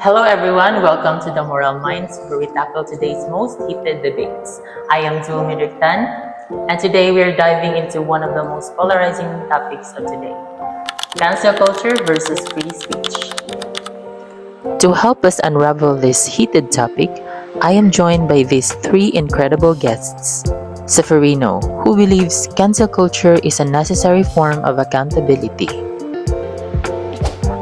Hello everyone, welcome to the Moral Minds where we tackle today's most heated debates. I am Zulmidrik Tan, and today we are diving into one of the most polarizing topics of today, cancel culture versus free speech. To help us unravel this heated topic, I am joined by these three incredible guests. Seferino, who believes cancel culture is a necessary form of accountability.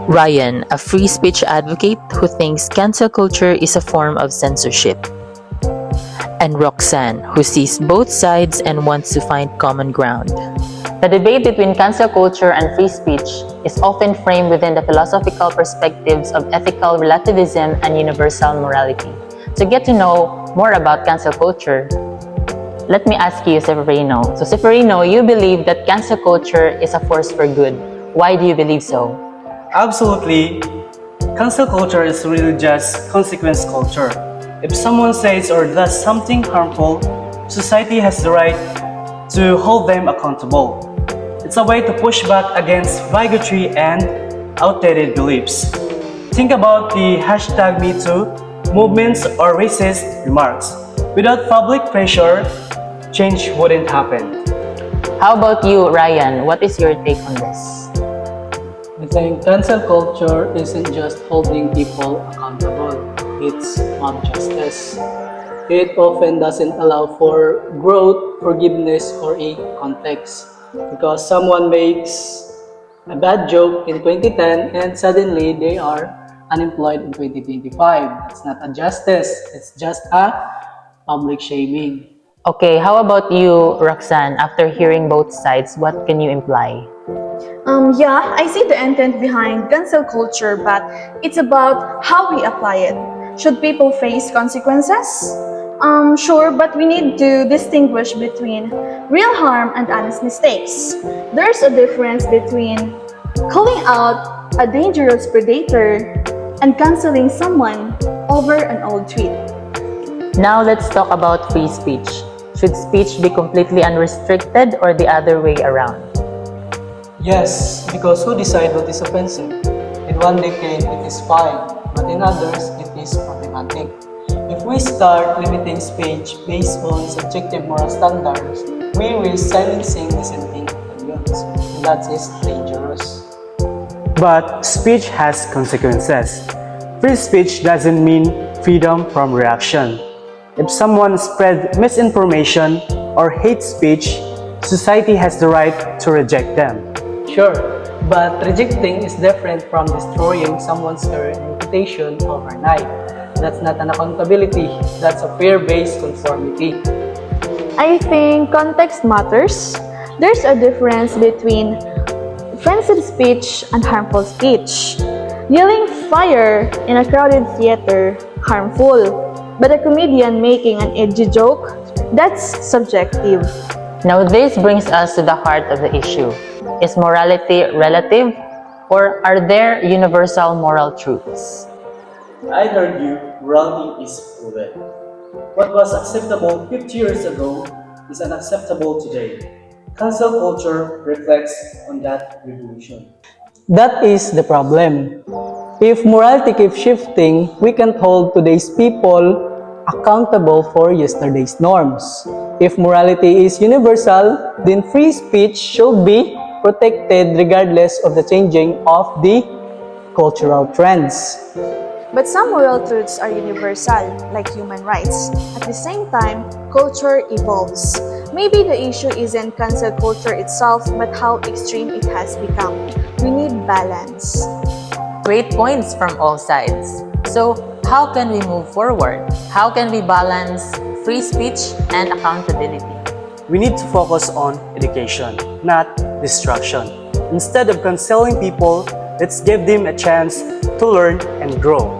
Ryan, a free speech advocate who thinks cancel culture is a form of censorship. And Roxanne, who sees both sides and wants to find common ground. The debate between cancel culture and free speech is often framed within the philosophical perspectives of ethical relativism and universal morality. To get to know more about cancel culture, let me ask you, Seferino. So, Seferino, you believe that cancel culture is a force for good. Why do you believe so? Absolutely. Cancel culture is really just consequence culture. If someone says or does something harmful, society has the right to hold them accountable. It's a way to push back against bigotry and outdated beliefs. Think about the hashtag #MeToo movements or racist remarks. Without public pressure, change wouldn't happen. How about you, Ryan? What is your take on this? I think cancel culture isn't just holding people accountable, it's mob justice. It often doesn't allow for growth, forgiveness, or a context. Because someone makes a bad joke in 2010 and suddenly they are unemployed in 2025. That's not a justice, it's just a public shaming. Okay, how about you, Roxanne? After hearing both sides, what can you imply? I see the intent behind cancel culture, but it's about how we apply it. Should people face consequences? Sure, but we need to distinguish between real harm and honest mistakes. There's a difference between calling out a dangerous predator and canceling someone over an old tweet. Now let's talk about free speech. Should speech be completely unrestricted or the other way around? Yes, because who decide what is offensive? In one decade, it is fine, but in others, it is problematic. If we start limiting speech based on subjective moral standards, we risk silencing dissenting opinions, and that is dangerous. But speech has consequences. Free speech doesn't mean freedom from reaction. If someone spreads misinformation or hate speech, society has the right to reject them. Sure, but rejecting is different from destroying someone's career and reputation overnight. That's not an accountability, that's a fear-based conformity. I think context matters. There's a difference between offensive speech and harmful speech. Yelling fire in a crowded theater, harmful. But a comedian making an edgy joke, that's subjective. Now this brings us to the heart of the issue. Is morality relative, or are there universal moral truths? I'd argue morality is fluid. What was acceptable 50 years ago is unacceptable today. Cancel culture reflects on that revolution. That is the problem. If morality keeps shifting, we can't hold today's people accountable for yesterday's norms. If morality is universal, then free speech should be protected regardless of the changing of the cultural trends. But some moral truths are universal, like human rights. At the same time, culture evolves. Maybe the issue isn't cancel culture itself, but how extreme it has become. We need balance. Great points from all sides. So, how can we move forward? How can we balance free speech and accountability? We need to focus on education, not destruction. Instead of canceling people, let's give them a chance to learn and grow.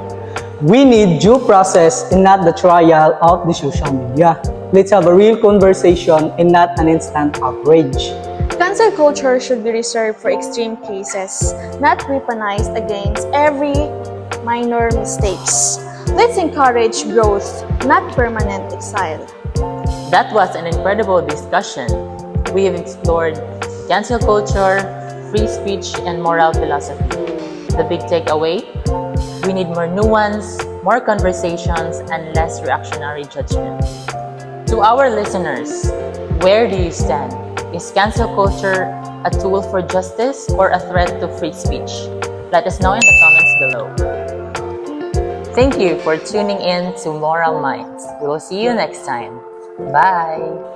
We need due process and not the trial of the social media. Let's have a real conversation and not an instant outrage. Cancel culture should be reserved for extreme cases, not weaponized against every minor mistakes. Let's encourage growth, not permanent exile. That was an incredible discussion. We have explored cancel culture, free speech, and moral philosophy. The big takeaway? We We need more nuance, more conversations, and less reactionary judgment. To our listeners, where do you stand? Is cancel culture a tool for justice or a threat to free speech? Let us know in the comments below. Thank you for tuning in to Moral Minds. We will see you next time. Bye!